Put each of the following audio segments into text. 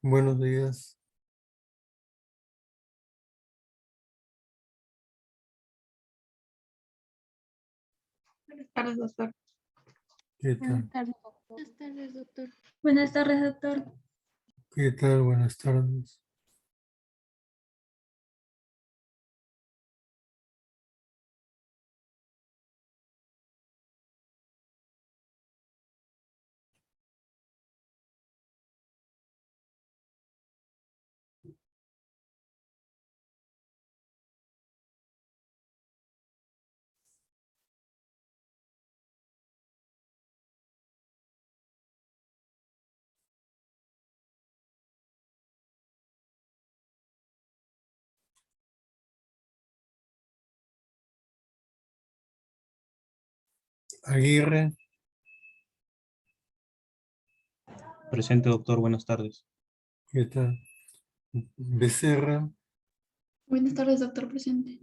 Buenos días. Buenas tardes, doctor. ¿Qué Buenas tal? tardes, doctor. Buenas tardes, doctor. Buenas tardes, doctor. ¿Qué tal? Buenas tardes. Aguirre, Presente, doctor, buenas tardes. ¿qué tal? Becerra, Buenas tardes, doctor presente.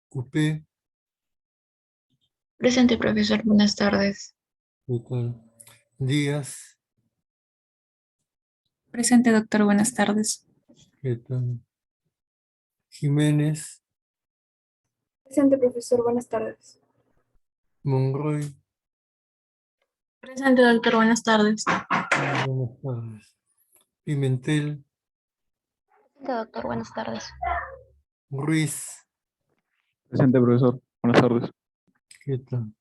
Cupé, Presente, profesor. Buenas tardes. ¿qué tal? Díaz, Presente, doctor. Buenas tardes. ¿qué tal? Jiménez, Presente, profesor. Buenas tardes. Monroy, Presente, doctor. Buenas tardes. buenas tardes. Pimentel, Presente, doctor. Buenas tardes. Ruiz, Presente, profesor. Buenas tardes. ¿qué tal?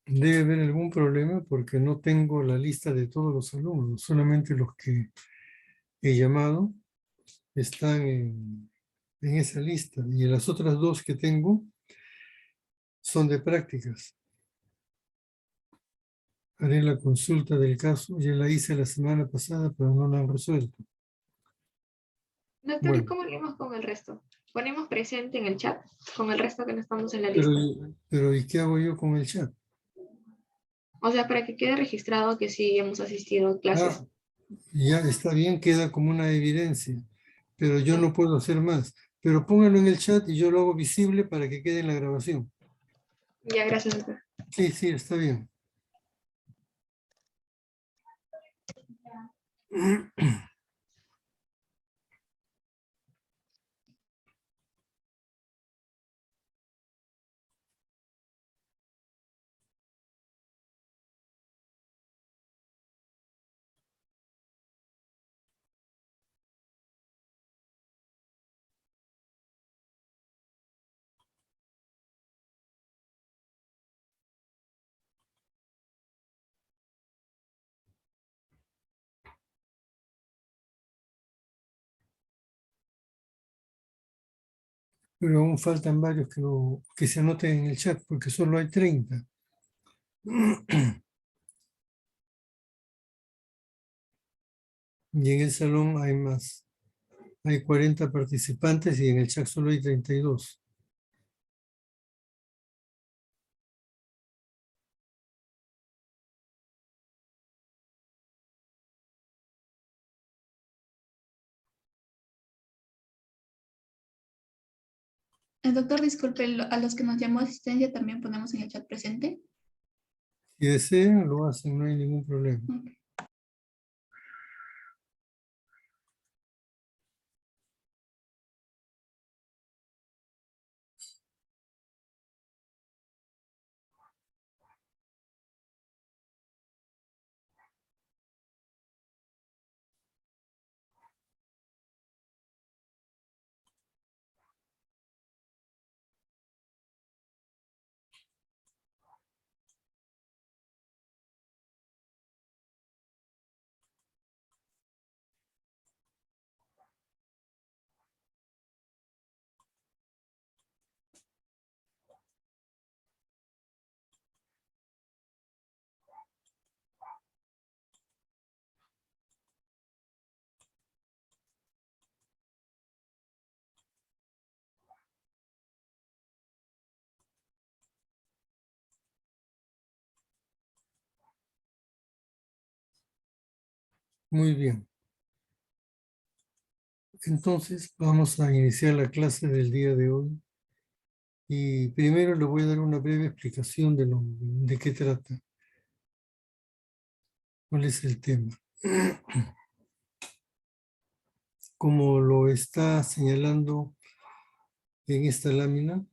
Debe haber algún problema porque no tengo la lista de todos los alumnos, solamente los que he llamado están en esa lista y las otras dos que tengo son de prácticas. Haré la consulta del caso, ya la hice la semana pasada, pero no la han resuelto. Doctor, ¿y Bueno, cómo haríamos con el resto? Ponemos presente en el chat con el resto que no estamos en la pero, lista. ¿y qué hago yo con el chat? O sea, para que quede registrado que sí hemos asistido a clases. Ah, ya está bien, queda como una evidencia, pero yo no puedo hacer más. Pero póngalo en el chat y yo lo hago visible para que quede en la grabación. Ya, gracias, doctor. Sí, sí, está bien. Pero aún faltan varios que se anoten en el chat, porque solo hay 30. Y en el salón hay más. Hay 40 participantes y en el chat solo hay 32. El doctor, disculpe, a los que nos llamó asistencia también ponemos en el chat presente. Si desean, lo hacen, no hay ningún problema. Ok. Muy bien. Entonces, vamos a iniciar la clase del día de hoy. Y primero le voy a dar una breve explicación de qué trata. ¿Cuál es el tema? Como lo está señalando en esta lámina,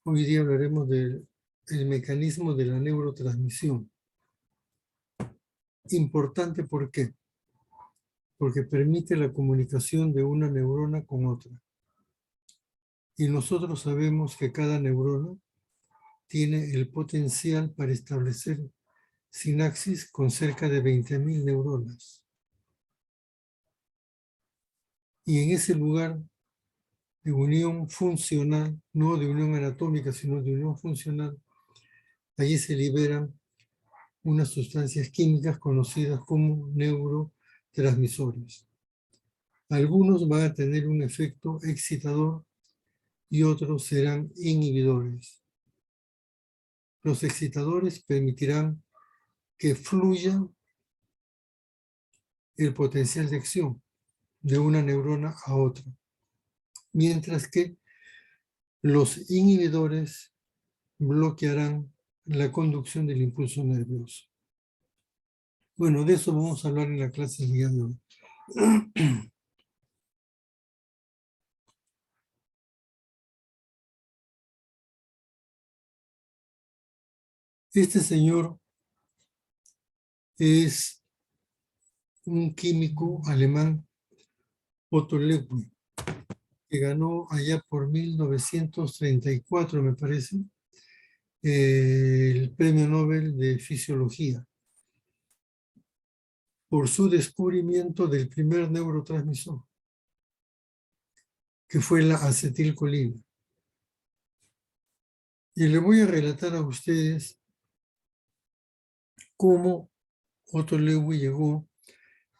hoy día hablaremos del mecanismo de la neurotransmisión. Importante, ¿por qué? Porque permite la comunicación de una neurona con otra. Y nosotros sabemos que cada neurona tiene el potencial para establecer sinapsis con cerca de 20.000 neuronas. Y en ese lugar de unión funcional, no de unión anatómica, sino de unión funcional, allí se liberan unas sustancias químicas conocidas como neurotransmisores. Algunos van a tener un efecto excitador y otros serán inhibidores. Los excitadores permitirán que fluya el potencial de acción de una neurona a otra, mientras que los inhibidores bloquearán la conducción del impulso nervioso. Bueno, de eso vamos a hablar en la clase del día de hoy. Este señor es un químico alemán, Otto Lewin, que ganó allá por 1934, me parece, el Premio Nobel de Fisiología por su descubrimiento del primer neurotransmisor, que fue la acetilcolina. Y le voy a relatar a ustedes cómo Otto Lewin llegó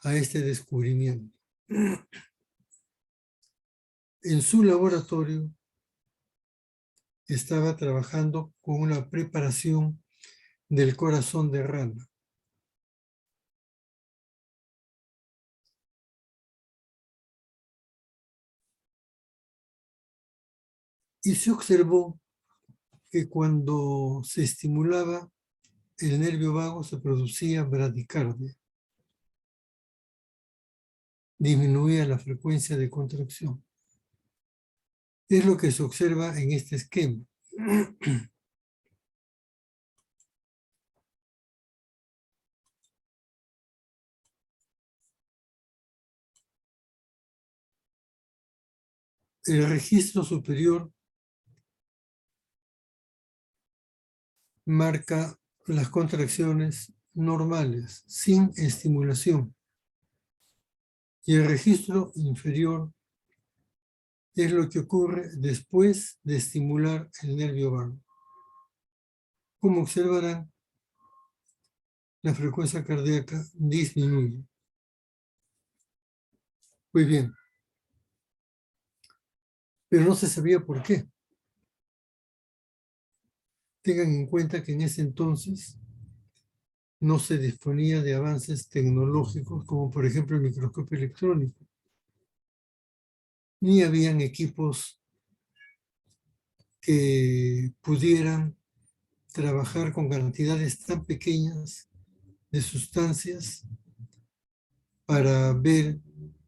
a este descubrimiento. En su laboratorio estaba trabajando con una preparación del corazón de rana. Y se observó que cuando se estimulaba el nervio vago se producía bradicardia. Disminuía la frecuencia de contracción. Es lo que se observa en este esquema. El registro superior marca las contracciones normales, sin estimulación. Y el registro inferior es lo que ocurre después de estimular el nervio vago. Como observarán, la frecuencia cardíaca disminuye. Muy bien. Pero no se sabía por qué. Tengan en cuenta que en ese entonces no se disponía de avances tecnológicos como por ejemplo el microscopio electrónico. Ni habían equipos que pudieran trabajar con cantidades tan pequeñas de sustancias para ver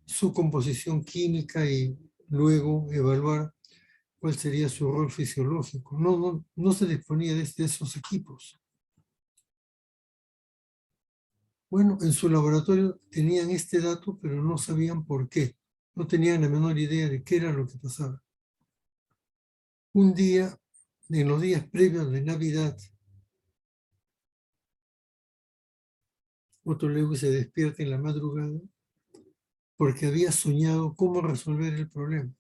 su composición química y luego evaluar cuál sería su rol fisiológico. No se disponía de esos equipos. Bueno, en su laboratorio tenían este dato, pero no sabían por qué. No tenían la menor idea de qué era lo que pasaba. Un día, en los días previos de Navidad, Otto Lewin se despierta en la madrugada porque había soñado cómo resolver el problema.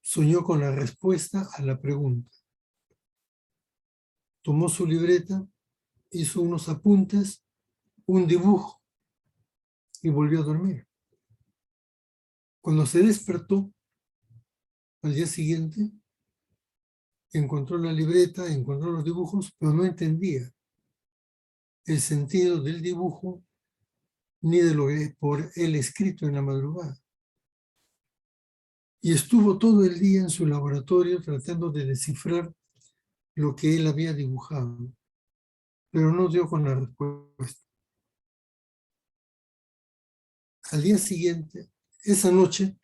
Soñó con la respuesta a la pregunta. Tomó su libreta, hizo unos apuntes, un dibujo y volvió a dormir. Cuando se despertó, al día siguiente, encontró la libreta, encontró los dibujos, pero no entendía. el sentido del dibujo ni de lo que por él escrito en la madrugada. Y estuvo todo el día en su laboratorio tratando de descifrar lo que él había dibujado, pero no dio con la respuesta. Al día siguiente, esa noche,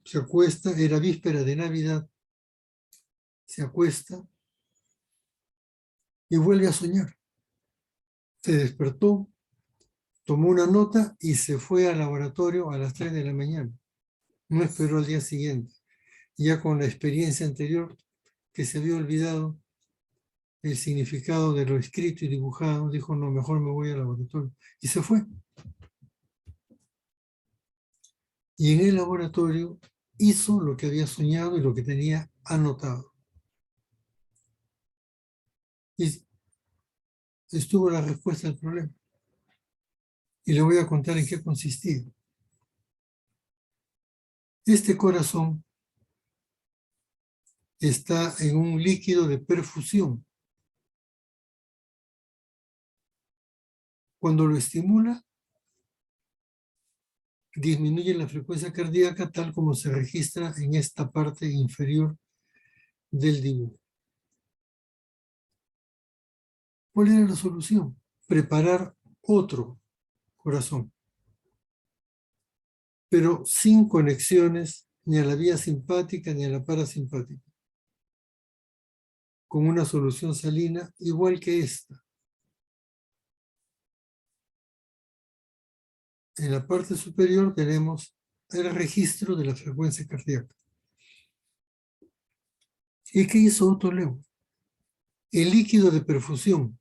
se acuesta, era víspera de Navidad, se acuesta y vuelve a soñar. Se despertó, tomó una nota y se fue al laboratorio a las 3 de la mañana. No esperó al día siguiente, ya con la experiencia anterior que se había olvidado el significado de lo escrito y dibujado, dijo, no, mejor me voy al laboratorio. Y se fue. Y en el laboratorio hizo lo que había soñado y lo que tenía anotado. Y estuvo la respuesta al problema. Y le voy a contar en qué consistía. Este corazón está en un líquido de perfusión. Cuando lo estimula, disminuye la frecuencia cardíaca tal como se registra en esta parte inferior del dibujo. ¿Cuál era la solución? Preparar otro corazón, pero sin conexiones ni a la vía simpática ni a la parasimpática, con una solución salina igual que esta. En la parte superior tenemos el registro de la frecuencia cardíaca. ¿Y qué hizo Otto Leo? El líquido de perfusión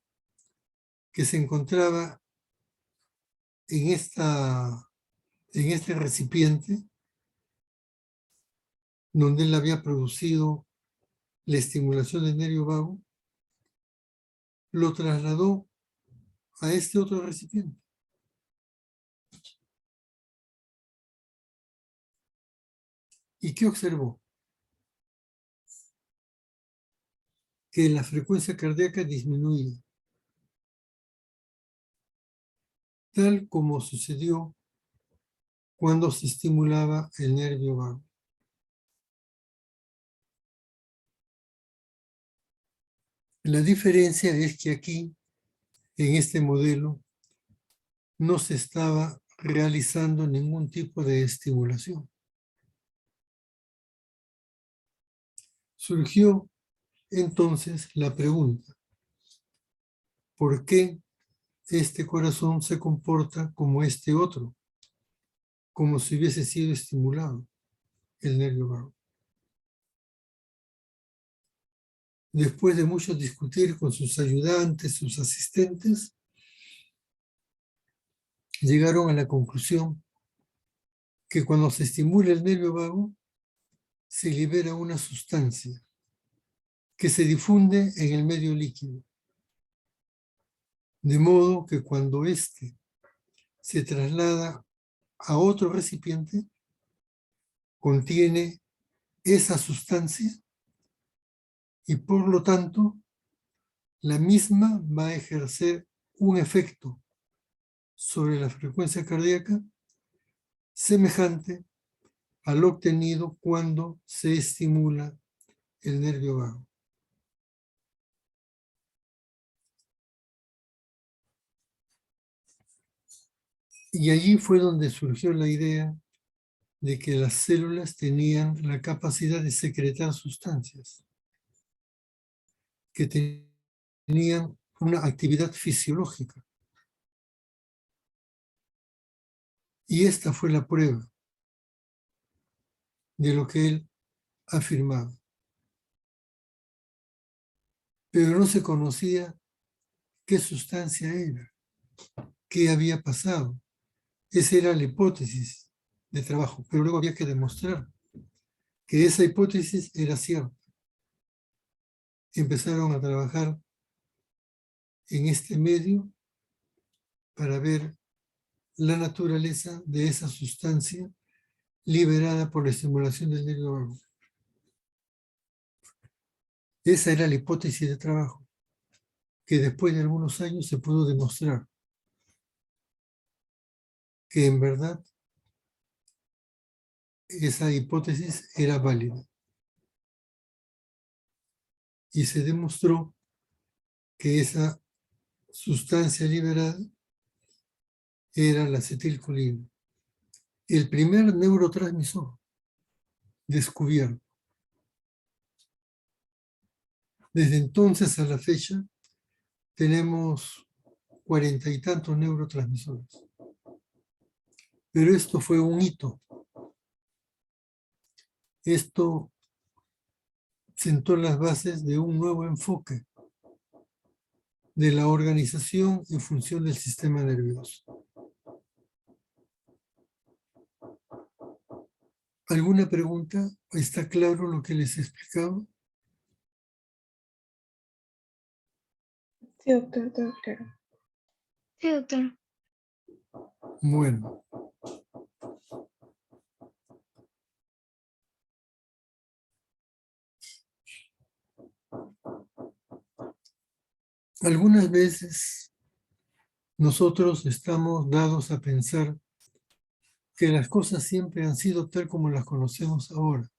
que se encontraba en este recipiente, donde él había producido la estimulación del nervio vago, lo trasladó a este otro recipiente. ¿Y qué observó? Que la frecuencia cardíaca disminuía, tal como sucedió cuando se estimulaba el nervio vago. La diferencia es que aquí, en este modelo, no se estaba realizando ningún tipo de estimulación. Surgió entonces la pregunta, ¿por qué este corazón se comporta como este otro? Como si hubiese sido estimulado el nervio vago. Después de mucho discutir con sus ayudantes, sus asistentes, llegaron a la conclusión que cuando se estimula el nervio vago, se libera una sustancia que se difunde en el medio líquido. De modo que cuando éste se traslada a otro recipiente, contiene esa sustancia y por lo tanto la misma va a ejercer un efecto sobre la frecuencia cardíaca semejante al obtenido cuando se estimula el nervio vago. Y allí fue donde surgió la idea de que las células tenían la capacidad de secretar sustancias, que tenían una actividad fisiológica. Y esta fue la prueba de lo que él afirmaba. Pero no se conocía qué sustancia era, qué había pasado. Esa era la hipótesis de trabajo, pero luego había que demostrar que esa hipótesis era cierta. Empezaron a trabajar en este medio para ver la naturaleza de esa sustancia liberada por la estimulación del nervio vago. Esa era la hipótesis de trabajo, que después de algunos años se pudo demostrar que en verdad esa hipótesis era válida. Y se demostró que esa sustancia liberada era la acetilcolina, el primer neurotransmisor descubierto. Desde entonces a la fecha tenemos 40 y tantos neurotransmisores. Pero esto fue un hito. Esto sentó las bases de un nuevo enfoque de la organización y función del sistema nervioso. ¿Alguna pregunta? ¿Está claro lo que les he explicado? Sí, doctor, todo claro. Sí, doctor. Bueno. Algunas veces nosotros estamos dados a pensar que las cosas siempre han sido tal como las conocemos ahora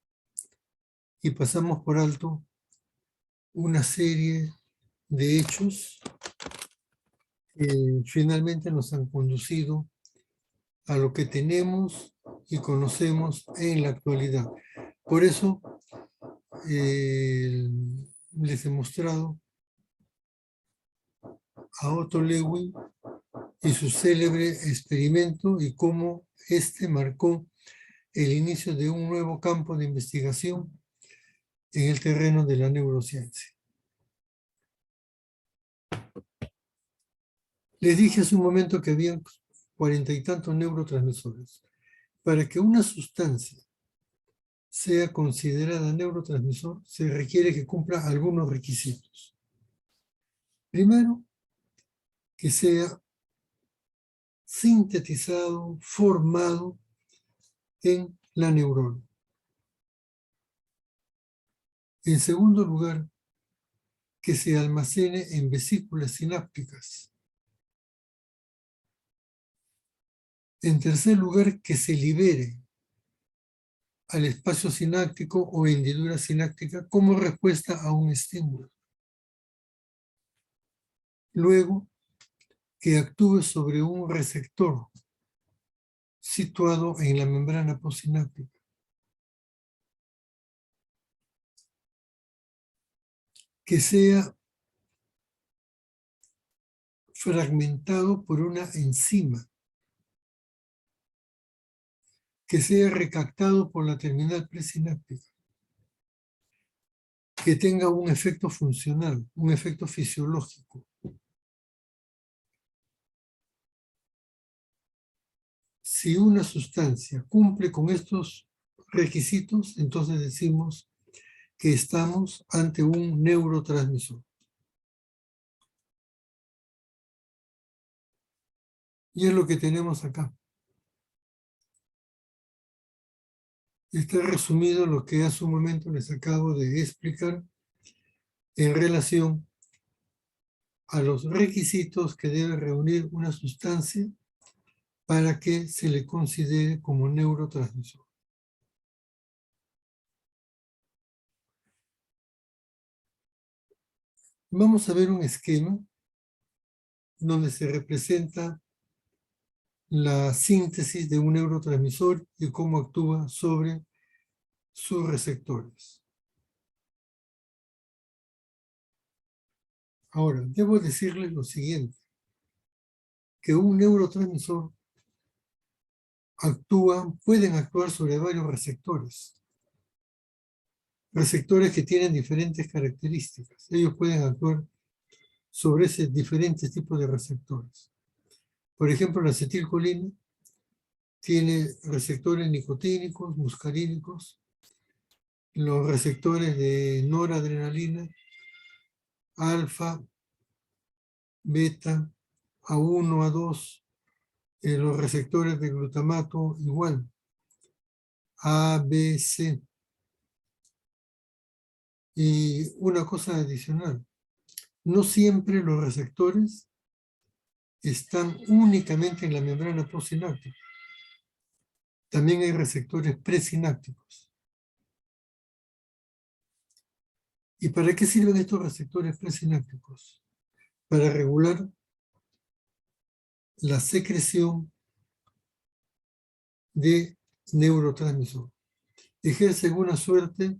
y pasamos por alto una serie de hechos que finalmente nos han conducido a lo que tenemos y conocemos en la actualidad. Por eso les he mostrado a Otto Lewin y su célebre experimento y cómo este marcó el inicio de un nuevo campo de investigación en el terreno de la neurociencia. Les dije hace un momento que habían 40 y tantos neurotransmisores. Para que una sustancia sea considerada neurotransmisor, se requiere que cumpla algunos requisitos. Primero, que sea sintetizado, formado en la neurona. En segundo lugar, que se almacene en vesículas sinápticas. En tercer lugar, que se libere al espacio sináptico o hendidura sináptica como respuesta a un estímulo. Luego, que actúe sobre un receptor situado en la membrana postsináptica. Que sea fragmentado por una enzima. Que sea recaptado por la terminal presináptica. Que tenga un efecto funcional, un efecto fisiológico. Si una sustancia cumple con estos requisitos, entonces decimos que estamos ante un neurotransmisor. Y es lo que tenemos acá. Está resumido lo que hace un momento les acabo de explicar en relación a los requisitos que debe reunir una sustancia para que se le considere como neurotransmisor. Vamos a ver un esquema donde se representa la síntesis de un neurotransmisor y cómo actúa sobre sus receptores. Ahora, debo decirles lo siguiente, que un neurotransmisor pueden actuar sobre varios receptores. Receptores que tienen diferentes características. Ellos pueden actuar sobre ese diferentes tipos de receptores. Por ejemplo, la acetilcolina tiene receptores nicotínicos, muscarínicos, los receptores de noradrenalina, alfa, beta, A1, A2, los receptores de glutamato igual, A, B, C. Y una cosa adicional, no siempre los receptores están únicamente en la membrana postsináptica. También hay receptores presinápticos. ¿Y para qué sirven estos receptores presinápticos? Para regular la secreción de neurotransmisor. Ejercen una suerte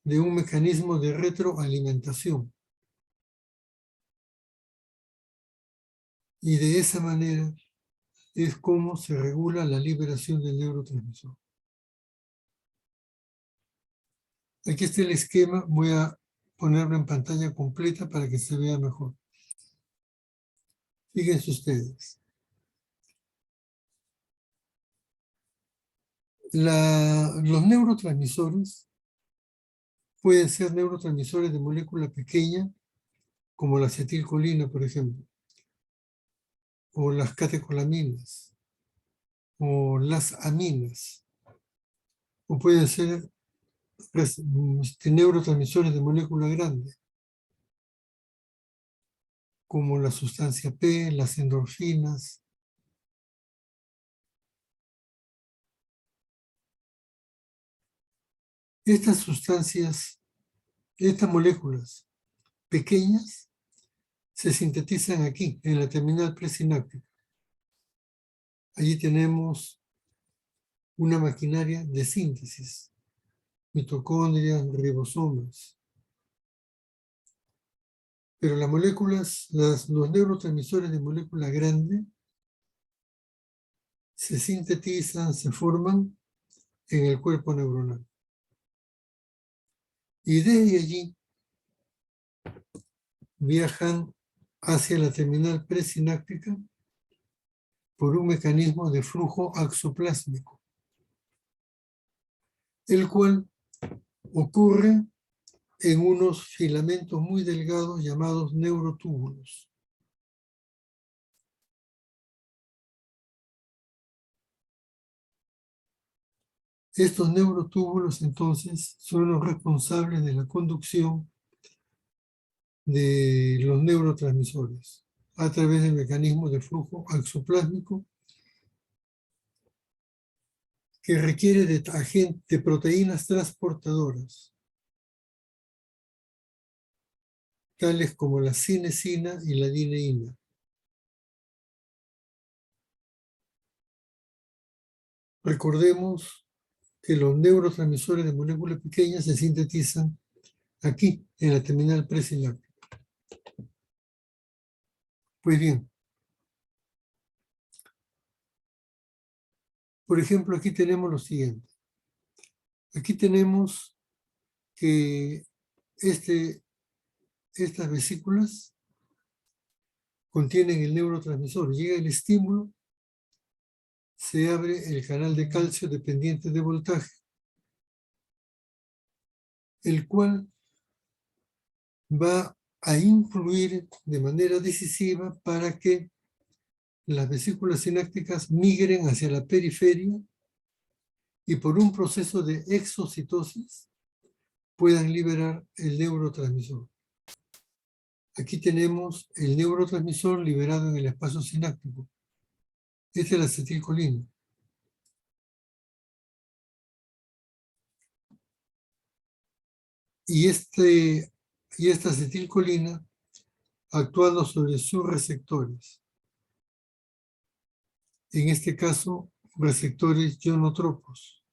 de un mecanismo de retroalimentación. Y de esa manera es como se regula la liberación del neurotransmisor. Aquí está el esquema, voy a ponerlo en pantalla completa para que se vea mejor. Fíjense ustedes. Los neurotransmisores pueden ser neurotransmisores de molécula pequeña, como la acetilcolina, por ejemplo, o las catecolaminas, o las aminas, o pueden ser neurotransmisores de molécula grande, como la sustancia P, las endorfinas. Estas sustancias, estas moléculas pequeñas, se sintetizan aquí, en la terminal presináptica. Allí tenemos una maquinaria de síntesis, mitocondrias, ribosomas. Pero las moléculas, los neurotransmisores de molécula grande, se sintetizan, se forman en el cuerpo neuronal. Y desde allí viajan hacia la terminal presináptica por un mecanismo de flujo axoplásmico, el cual ocurre en unos filamentos muy delgados llamados neurotúbulos. Estos neurotúbulos entonces son los responsables de la conducción de los neurotransmisores a través del mecanismo de flujo axoplásmico que requiere de proteínas transportadoras, tales como la cinesina y la dineína. Recordemos que los neurotransmisores de moléculas pequeñas se sintetizan aquí, en la terminal presináptica. Pues bien, por ejemplo, aquí tenemos lo siguiente. Aquí tenemos que estas vesículas contienen el neurotransmisor. Llega el estímulo, se abre el canal de calcio dependiente de voltaje, el cual va a influir de manera decisiva para que las vesículas sinápticas migren hacia la periferia y por un proceso de exocitosis puedan liberar el neurotransmisor. Aquí tenemos el neurotransmisor liberado en el espacio sináptico. Esta es la acetilcolina. Y esta acetilcolina actuando sobre sus receptores. En este caso, receptores ionotropos.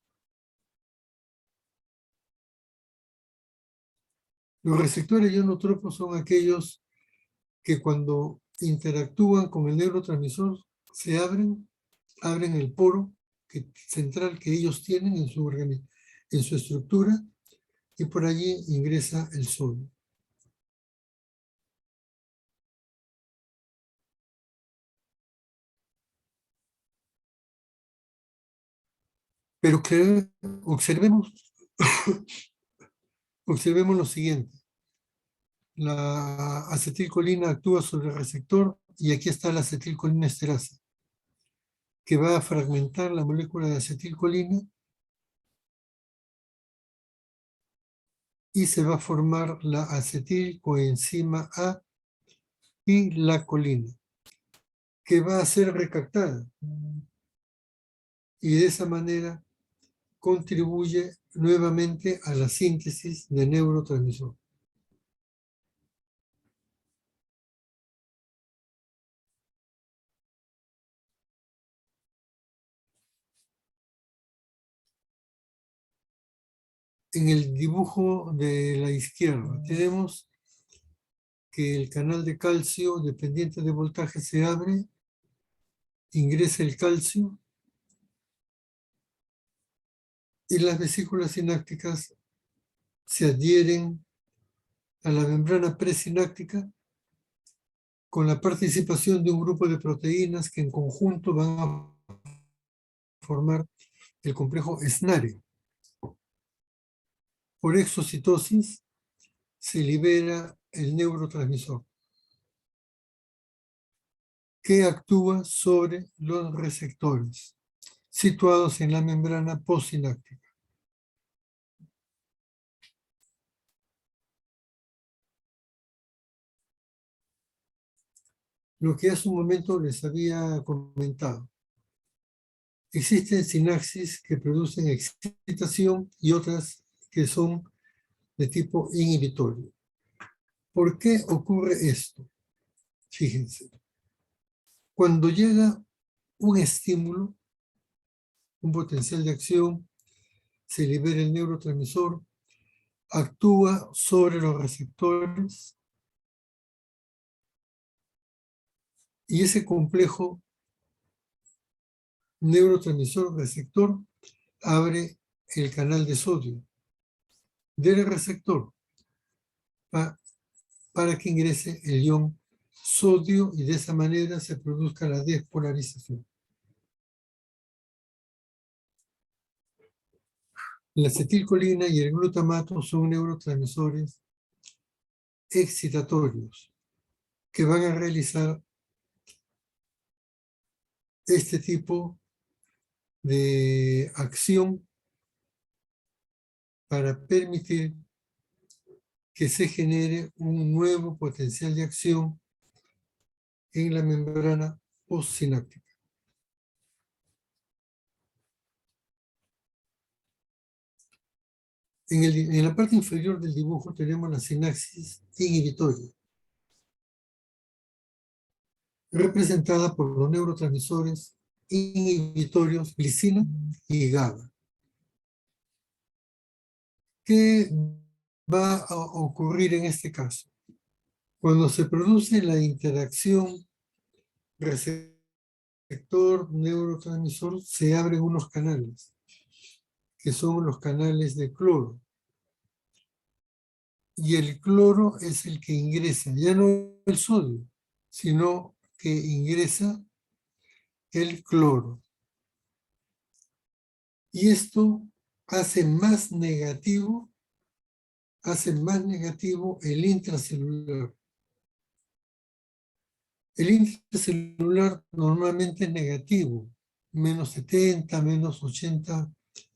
Los receptores ionotropos son aquellos que cuando interactúan con el neurotransmisor se abren el poro central que ellos tienen en su estructura y por allí ingresa el sodio. Pero que observemos lo siguiente. La acetilcolina actúa sobre el receptor y aquí está la acetilcolina esterasa, que va a fragmentar la molécula de acetilcolina y se va a formar la acetilcoenzima A y la colina, que va a ser recaptada. Y de esa manera contribuye nuevamente a la síntesis de neurotransmisor. En el dibujo de la izquierda tenemos que el canal de calcio dependiente de voltaje se abre, ingresa el calcio y las vesículas sinápticas se adhieren a la membrana presináptica con la participación de un grupo de proteínas que en conjunto van a formar el complejo SNARE. Por exocitosis se libera el neurotransmisor que actúa sobre los receptores situados en la membrana postsináptica. Lo que hace un momento les había comentado. Existen sinapsis que producen excitación y otras que son de tipo inhibitorio. ¿Por qué ocurre esto? Fíjense. Cuando llega un estímulo, un potencial de acción, se libera el neurotransmisor, actúa sobre los receptores y ese complejo neurotransmisor-receptor abre el canal de sodio del receptor para que ingrese el ion sodio y de esa manera se produzca la despolarización. La acetilcolina y el glutamato son neurotransmisores excitatorios que van a realizar este tipo de acción para permitir que se genere un nuevo potencial de acción en la membrana postsináptica. En la parte inferior del dibujo tenemos la sinapsis inhibitoria, representada por los neurotransmisores inhibitorios glicina y GABA. ¿Qué va a ocurrir en este caso? Cuando se produce la interacción receptor-neurotransmisor, se abren unos canales, que son los canales de cloro. Y el cloro es el que ingresa, ya no el sodio, sino que ingresa el cloro. Y esto hace más negativo el intracelular. El intracelular normalmente es negativo, menos 70, menos 80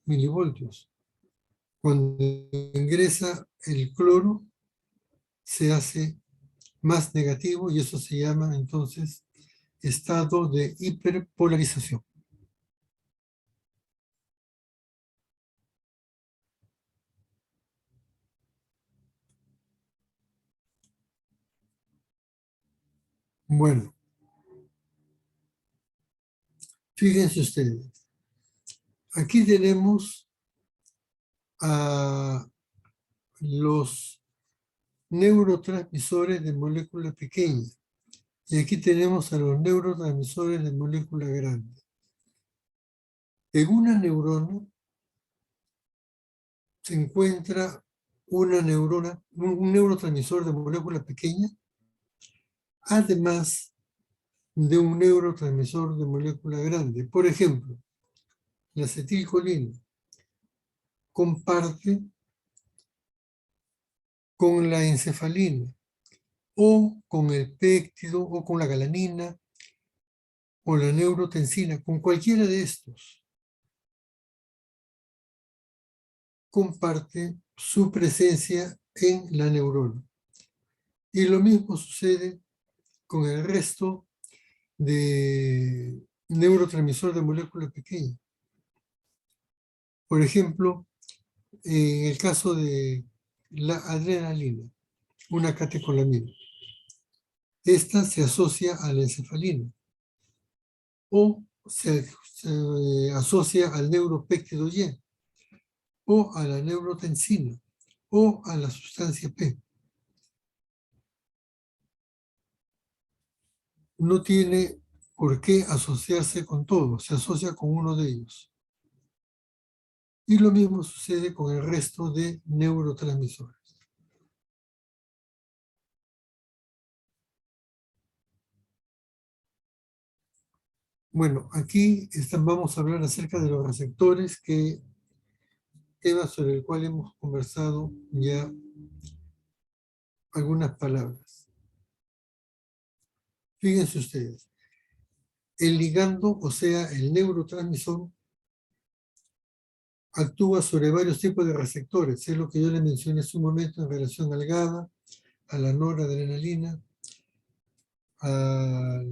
milivoltios. Cuando ingresa el cloro, se hace más negativo y eso se llama entonces estado de hiperpolarización. Bueno, fíjense ustedes. Aquí tenemos a los neurotransmisores de molécula pequeña y aquí tenemos a los neurotransmisores de molécula grande. En una neurona se encuentra una neurona, un neurotransmisor de molécula pequeña, además de un neurotransmisor de molécula grande. Por ejemplo, la acetilcolina comparte con la encefalina, o con el péptido, o con la galanina, o la neurotensina, con cualquiera de estos. Comparte su presencia en la neurona. Y lo mismo sucede con el resto de neurotransmisor de molécula pequeña. Por ejemplo, en el caso de la adrenalina, una catecolamina. Esta se asocia a la encefalina o se asocia al neuropéptido Y o a la neurotensina o a la sustancia P. No tiene por qué asociarse con todo, se asocia con uno de ellos. Y lo mismo sucede con el resto de neurotransmisores. Bueno, aquí vamos a hablar acerca de los receptores, tema sobre el cual hemos conversado ya algunas palabras. Fíjense ustedes, el ligando, o sea, el neurotransmisor, actúa sobre varios tipos de receptores. Es lo que yo le mencioné hace un momento en relación al GABA, a la noradrenalina, a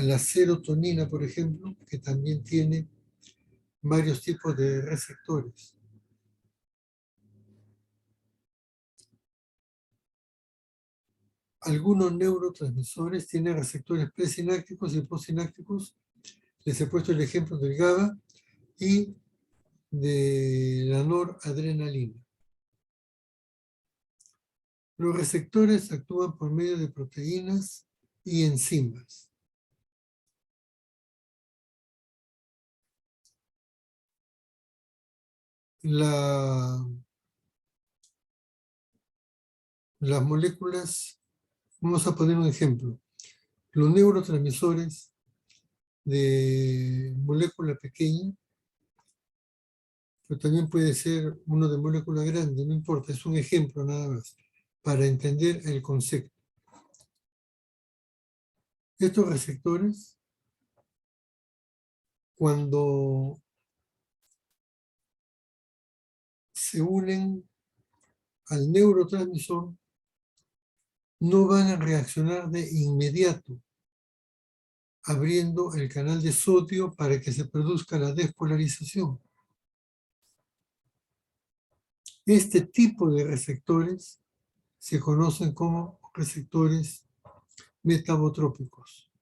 la serotonina, por ejemplo, que también tiene varios tipos de receptores. Algunos neurotransmisores tienen receptores presinápticos y postsinápticos. Les he puesto el ejemplo del GABA y de la noradrenalina. Los receptores actúan por medio de proteínas y enzimas. Las moléculas, vamos a poner un ejemplo. Los neurotransmisores de molécula pequeña, pero también puede ser uno de molécula grande, no importa, es un ejemplo nada más, para entender el concepto. Estos receptores, cuando se unen al neurotransmisor, no van a reaccionar de inmediato, abriendo el canal de sodio para que se produzca la despolarización. Este tipo de receptores se conocen como receptores metabotrópicos.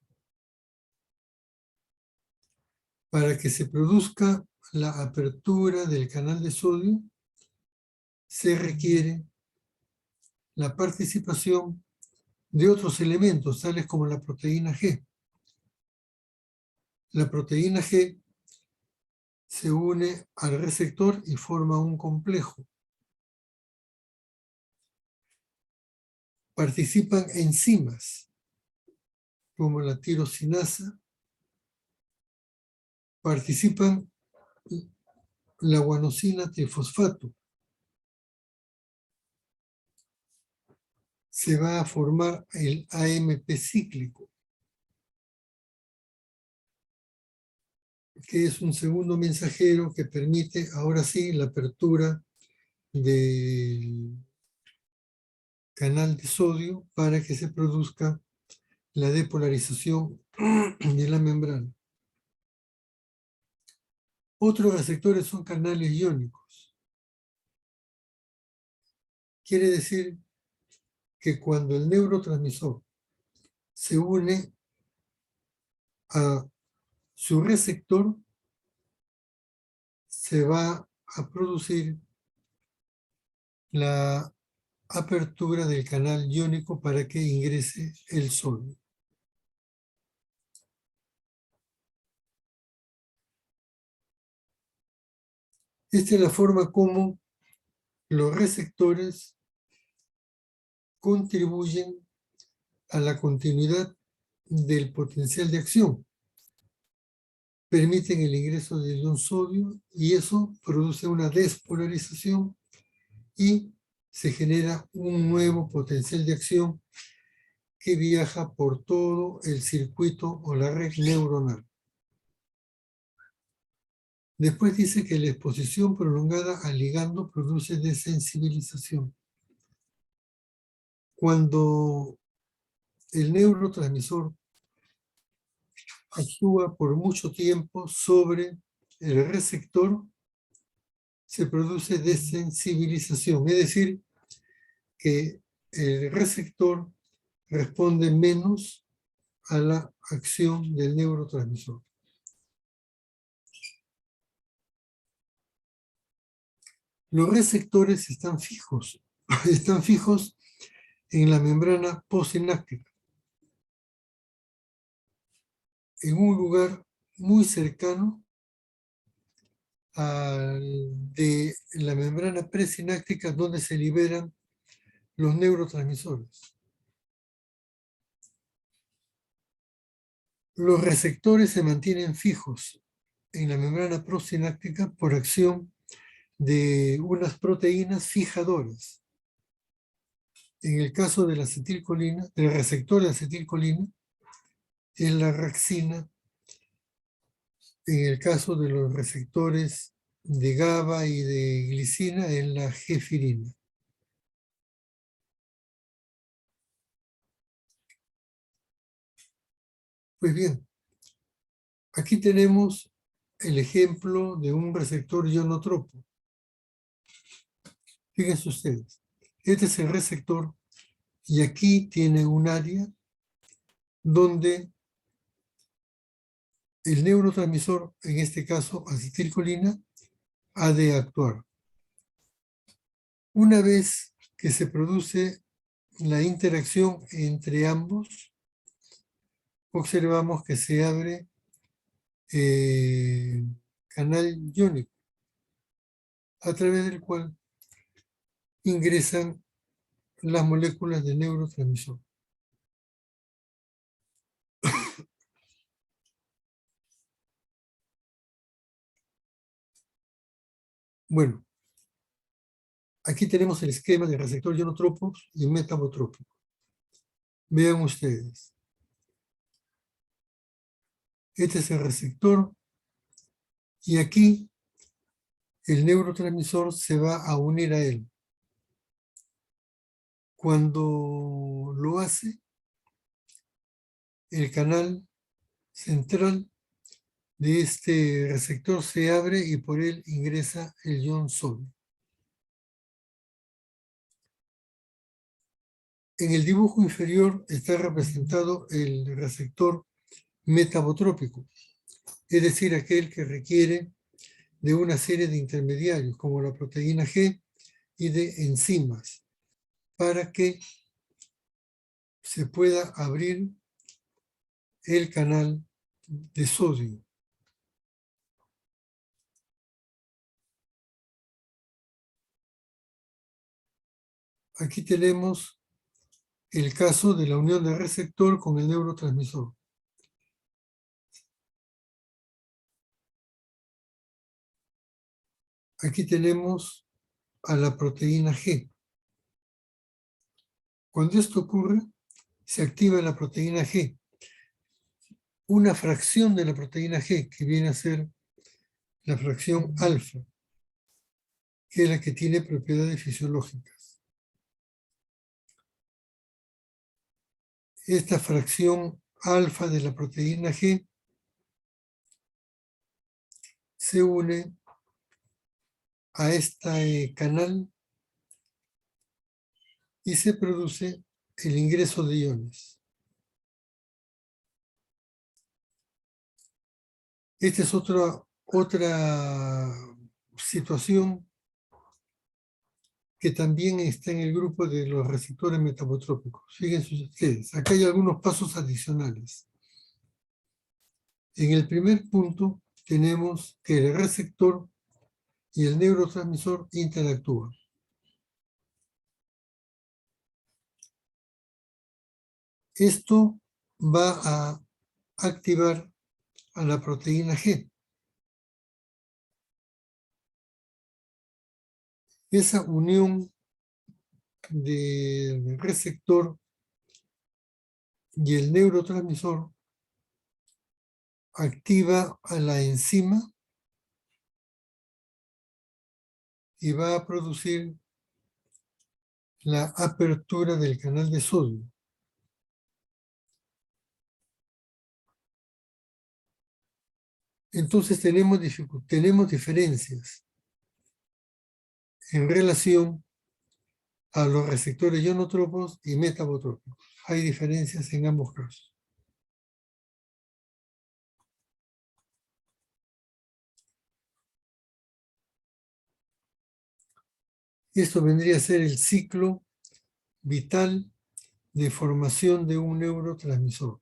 Para que se produzca la apertura del canal de sodio, se requiere la participación de otros elementos, tales como la proteína G. La proteína G se une al receptor y forma un complejo. Participan enzimas, como la tirosinasa, participan la guanosina trifosfato. Se va a formar el AMP cíclico, que es un segundo mensajero que permite, ahora sí, la apertura del canal de sodio para que se produzca la depolarización de la membrana. Otros receptores son canales iónicos. Quiere decir que cuando el neurotransmisor se une a su receptor, se va a producir la apertura del canal iónico para que ingrese el sodio. Esta es la forma como los receptores contribuyen a la continuidad del potencial de acción. Permiten el ingreso del ion sodio y eso produce una despolarización y se genera un nuevo potencial de acción que viaja por todo el circuito o la red neuronal. Después dice que la exposición prolongada al ligando produce desensibilización. Cuando el neurotransmisor actúa por mucho tiempo sobre el receptor, se produce desensibilización, es decir, que el receptor responde menos a la acción del neurotransmisor. Los receptores están fijos en la membrana postsináptica, en un lugar muy cercano de la membrana presináptica donde se liberan los neurotransmisores. Los receptores se mantienen fijos en la membrana prosináptica por acción de unas proteínas fijadoras. En el caso de la acetilcolina, del receptor de acetilcolina, es la raxina. En el caso de los receptores de GABA y de glicina, es la gefirina. Pues bien, aquí tenemos el ejemplo de un receptor ionotropo. Fíjense ustedes, este es el receptor y aquí tiene un área donde el neurotransmisor, en este caso acetilcolina, ha de actuar. Una vez que se produce la interacción entre ambos, observamos que se abre canal iónico, a través del cual ingresan las moléculas de neurotransmisor. Bueno, aquí tenemos el esquema de receptor ionotropo y metabotrópico. Vean ustedes. Este es el receptor y aquí el neurotransmisor se va a unir a él. Cuando lo hace, el canal central de este receptor se abre y por él ingresa el ion sodio. En el dibujo inferior está representado el receptor metabotrópico, es decir, aquel que requiere de una serie de intermediarios, como la proteína G y de enzimas, para que se pueda abrir el canal de sodio. Aquí tenemos el caso de la unión del receptor con el neurotransmisor. Aquí tenemos a la proteína G. Cuando esto ocurre, se activa la proteína G. Una fracción de la proteína G, que viene a ser la fracción alfa, que es la que tiene propiedades fisiológicas. Esta fracción alfa de la proteína G se une a este canal y se produce el ingreso de iones. Esta es otra situación que también está en el grupo de los receptores metabotrópicos. Fíjense ustedes, acá hay algunos pasos adicionales. En el primer punto tenemos que el receptor y el neurotransmisor interactúan. Esto va a activar a la proteína G. Esa unión del receptor y el neurotransmisor activa a la enzima y va a producir la apertura del canal de sodio. Entonces tenemos diferencias en relación a los receptores ionotropos y metabotropos. Hay diferencias en ambos casos. Esto vendría a ser el ciclo vital de formación de un neurotransmisor.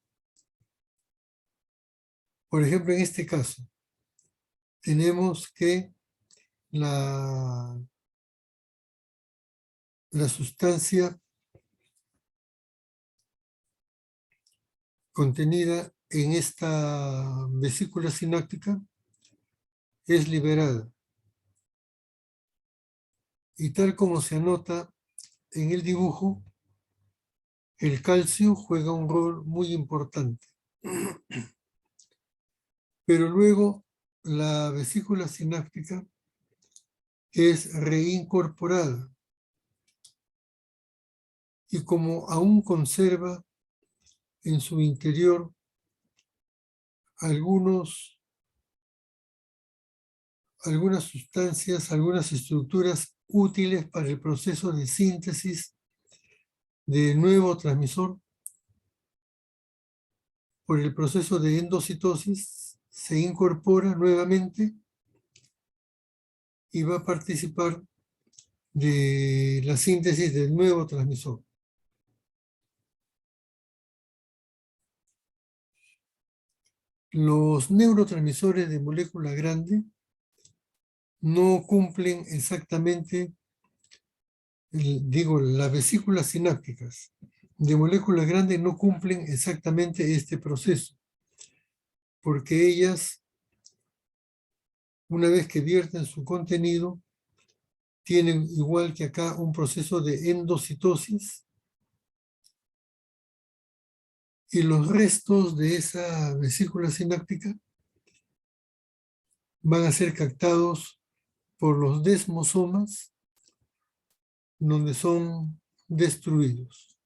Por ejemplo, en este caso, tenemos que la sustancia contenida en esta vesícula sináptica es liberada. Y tal como se anota en el dibujo, el calcio juega un rol muy importante. Pero luego la vesícula sináptica es reincorporada. Y como aún conserva en su interior algunas sustancias, algunas estructuras útiles para el proceso de síntesis de nuevo transmisor, por el proceso de endocitosis se incorpora nuevamente y va a participar de la síntesis del nuevo transmisor. Los neurotransmisores de molécula grande no cumplen exactamente, las vesículas sinápticas de molécula grande no cumplen exactamente este proceso, porque ellas, una vez que vierten su contenido, tienen igual que acá un proceso de endocitosis y los restos de esa vesícula sináptica van a ser captados por los desmosomas, donde son destruidos.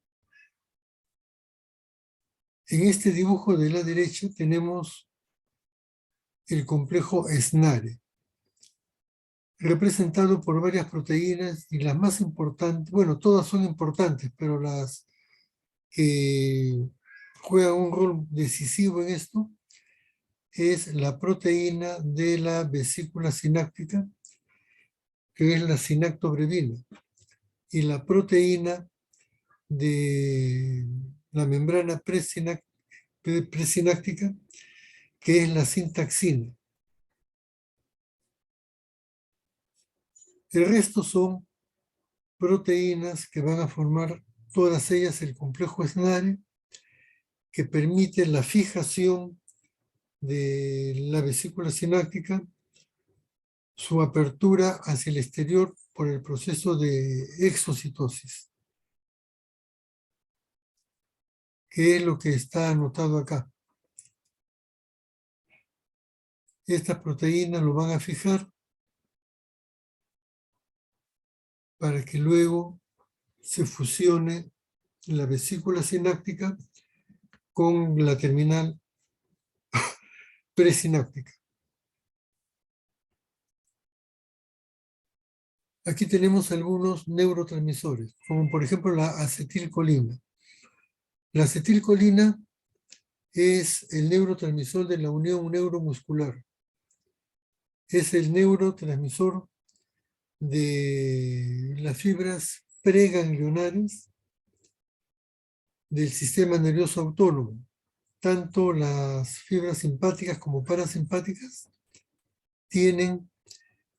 En este dibujo de la derecha tenemos el complejo SNARE, representado por varias proteínas y las más importantes, bueno, todas son importantes, pero las que juegan un rol decisivo en esto es la proteína de la vesícula sináptica, que es la sinactobrevina, y la proteína de la membrana presináptica, que es la sintaxina. El resto son proteínas que van a formar todas ellas el complejo SNARE, que permite la fijación de la vesícula sináptica, su apertura hacia el exterior por el proceso de exocitosis, que es lo que está anotado acá. Estas proteínas lo van a fijar para que luego se fusione la vesícula sináptica con la terminal presináptica. Aquí tenemos algunos neurotransmisores, como por ejemplo la acetilcolina. La acetilcolina es el neurotransmisor de la unión neuromuscular. Es el neurotransmisor de las fibras preganglionares del sistema nervioso autónomo. Tanto las fibras simpáticas como parasimpáticas tienen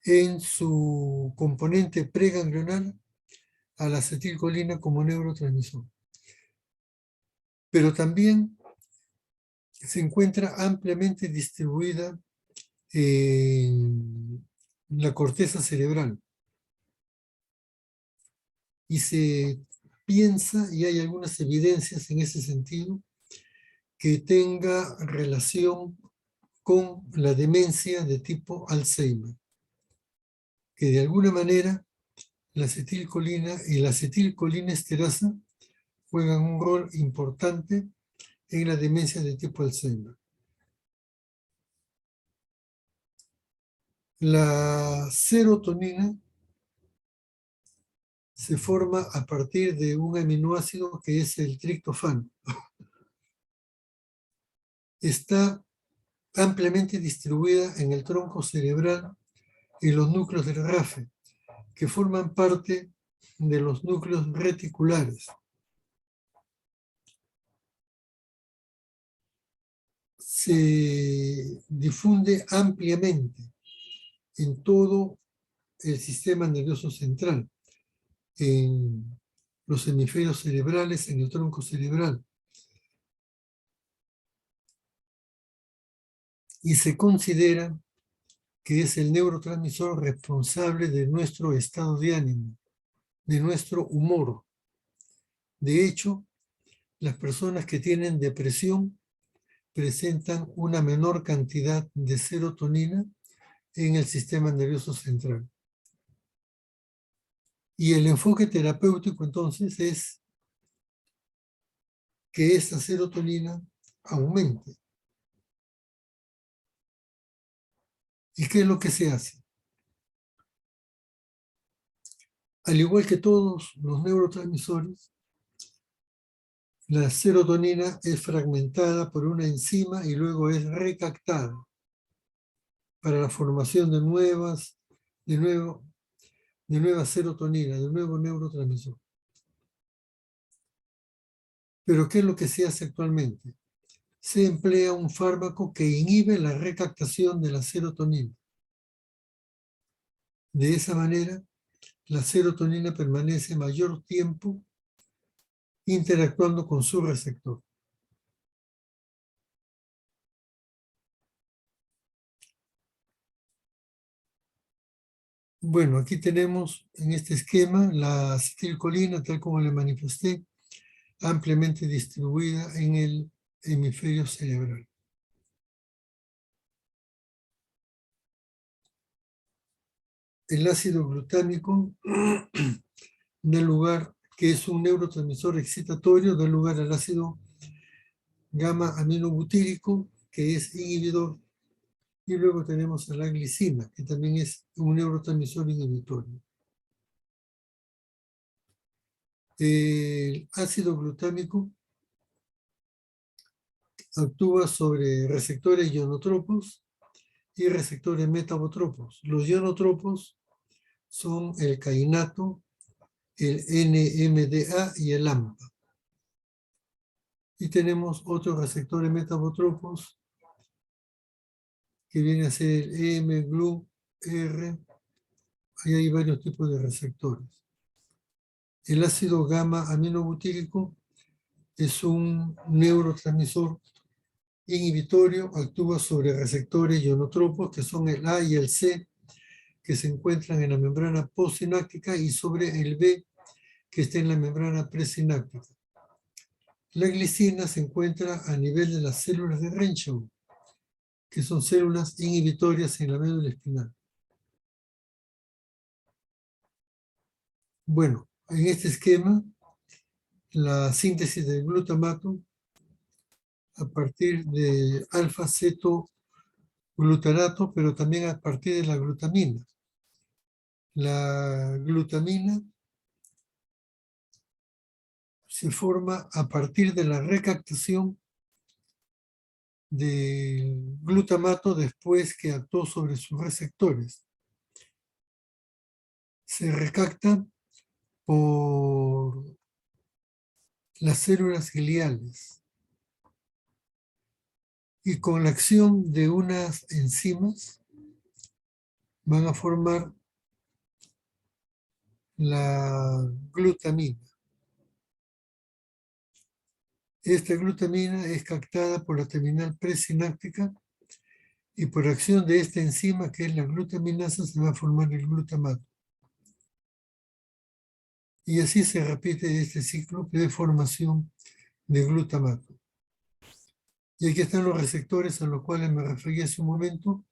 en su componente preganglional a la acetilcolina como neurotransmisor. Pero también se encuentra ampliamente distribuida en la corteza cerebral. Y se piensa, y hay algunas evidencias en ese sentido, que tenga relación con la demencia de tipo Alzheimer, que de alguna manera la acetilcolina y la acetilcolinesterasa juegan un rol importante en la demencia de tipo Alzheimer. La serotonina se forma a partir de un aminoácido que es el triptofano. Está ampliamente distribuida en el tronco cerebral y los núcleos del RAFE, que forman parte de los núcleos reticulares. Se difunde ampliamente en todo el sistema nervioso central, en los hemisferios cerebrales, en el tronco cerebral. Y se considera que es el neurotransmisor responsable de nuestro estado de ánimo, de nuestro humor. De hecho, las personas que tienen depresión presentan una menor cantidad de serotonina en el sistema nervioso central. Y el enfoque terapéutico entonces es que esta serotonina aumente. ¿Y qué es lo que se hace? Al igual que todos los neurotransmisores, la serotonina es fragmentada por una enzima y luego es recaptada para la formación de nueva serotonina, de nuevo neurotransmisor. Pero ¿qué es lo que se hace actualmente? Se emplea un fármaco que inhibe la recaptación de la serotonina. De esa manera, la serotonina permanece mayor tiempo interactuando con su receptor. Bueno, aquí tenemos en este esquema la acetilcolina, tal como le manifesté, ampliamente distribuida en el hemisferio cerebral. El ácido glutámico da lugar, que es un neurotransmisor excitatorio, da lugar al ácido gamma aminobutírico, que es inhibidor. Y luego tenemos a la glicina, que también es un neurotransmisor inhibitorio. El ácido glutámico actúa sobre receptores ionotropos y receptores metabotropos. Los ionotropos son el cainato, el NMDA y el AMPA. Y tenemos otros receptores metabotropos que vienen a ser el EM, GLU, R. Ahí hay varios tipos de receptores. El ácido gamma aminobutírico es un neurotransmisor inhibitorio, actúa sobre receptores ionotropos que son el A y el C, que se encuentran en la membrana postsináptica, y sobre el B, que está en la membrana presináptica. La glicina se encuentra a nivel de las células de Renshaw, que son células inhibitorias en la médula espinal. Bueno, en este esquema, la síntesis del glutamato a partir de alfa-cetoglutarato, pero también a partir de la glutamina. La glutamina se forma a partir de la recaptación del glutamato después que actuó sobre sus receptores. Se recapta por las células gliales y con la acción de unas enzimas van a formar la glutamina. Esta glutamina es captada por la terminal presináptica y por acción de esta enzima, que es la glutaminasa, se va a formar el glutamato. Y así se repite este ciclo de formación de glutamato. Y aquí están los receptores a los cuales me referí hace un momento,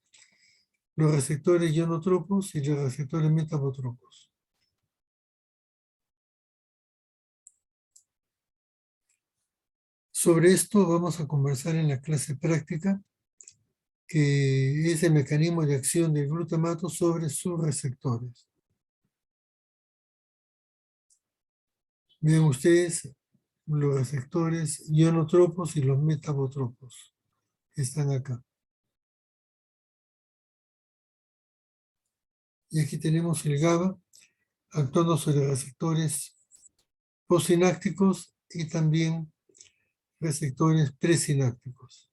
los receptores ionotropos y los receptores metabotropos. Sobre esto vamos a conversar en la clase práctica, que es el mecanismo de acción del glutamato sobre sus receptores. Vean ustedes los receptores ionotropos y los metabotropos que están acá. Y aquí tenemos el GABA actuando sobre receptores postsinápticos y también receptores presinápticos.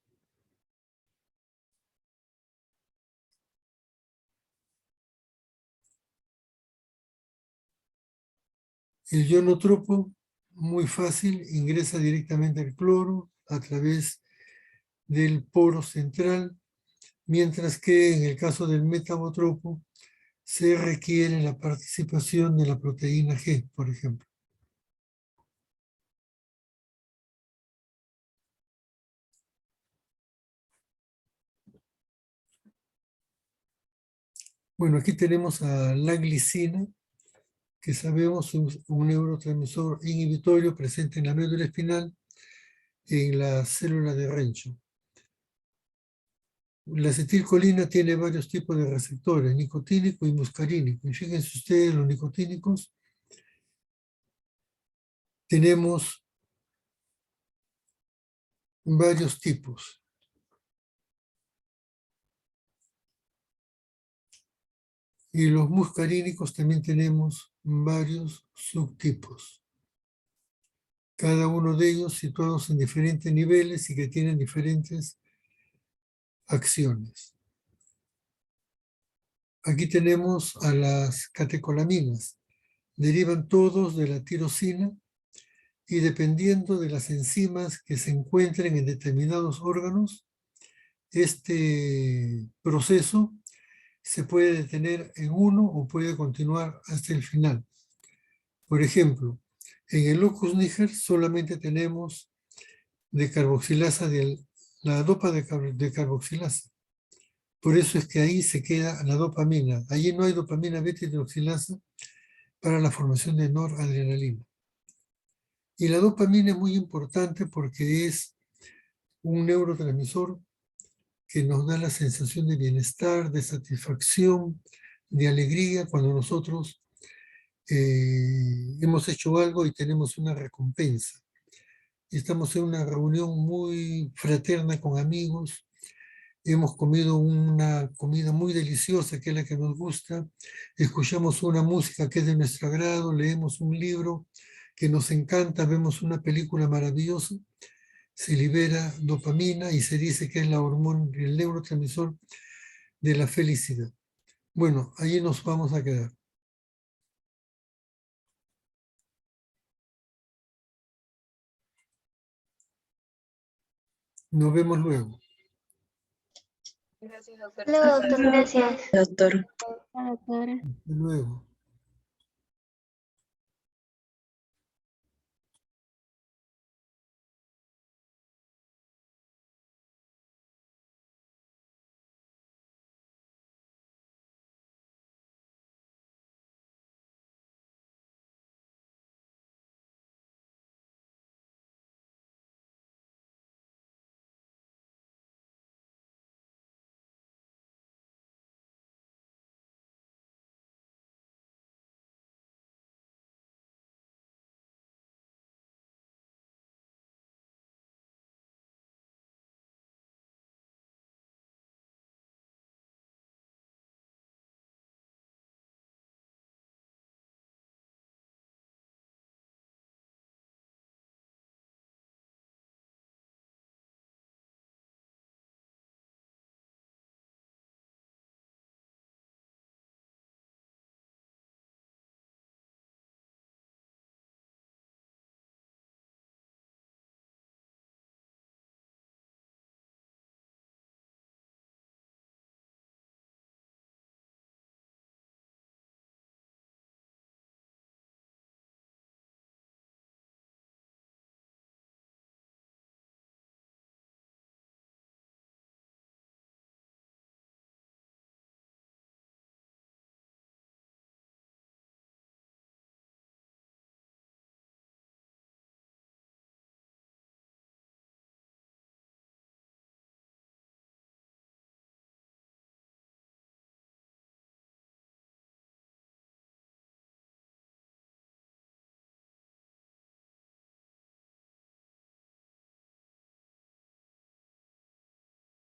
El ionotropo, muy fácil, ingresa directamente al cloro a través del poro central, mientras que en el caso del metabotropo se requiere la participación de la proteína G, por ejemplo. Bueno, aquí tenemos a la glicina, que sabemos es un neurotransmisor inhibitorio presente en la médula espinal en la célula de Rencho. La acetilcolina tiene varios tipos de receptores, nicotínico y muscarínico. Y fíjense ustedes, los nicotínicos tenemos varios tipos. Y los muscarínicos también tenemos varios subtipos. Cada uno de ellos situados en diferentes niveles y que tienen diferentes acciones. Aquí tenemos a las catecolaminas. Derivan todos de la tirosina y dependiendo de las enzimas que se encuentren en determinados órganos, este proceso se puede detener en uno o puede continuar hasta el final. Por ejemplo, en el locus niger solamente tenemos decarboxilasa la dopa de carboxilasa. Por eso es que ahí se queda la dopamina. Allí no hay dopamina beta hidroxilasa para la formación de noradrenalina. Y la dopamina es muy importante porque es un neurotransmisor que nos da la sensación de bienestar, de satisfacción, de alegría cuando nosotros hemos hecho algo y tenemos una recompensa. Estamos en una reunión muy fraterna con amigos, hemos comido una comida muy deliciosa que es la que nos gusta, escuchamos una música que es de nuestro agrado, leemos un libro que nos encanta, vemos una película maravillosa, se libera dopamina y se dice que es la hormona, el neurotransmisor de la felicidad. Bueno, allí nos vamos a quedar. Nos vemos luego. Hola, doctor, gracias. Doctor. Hola, doctora. Hasta luego.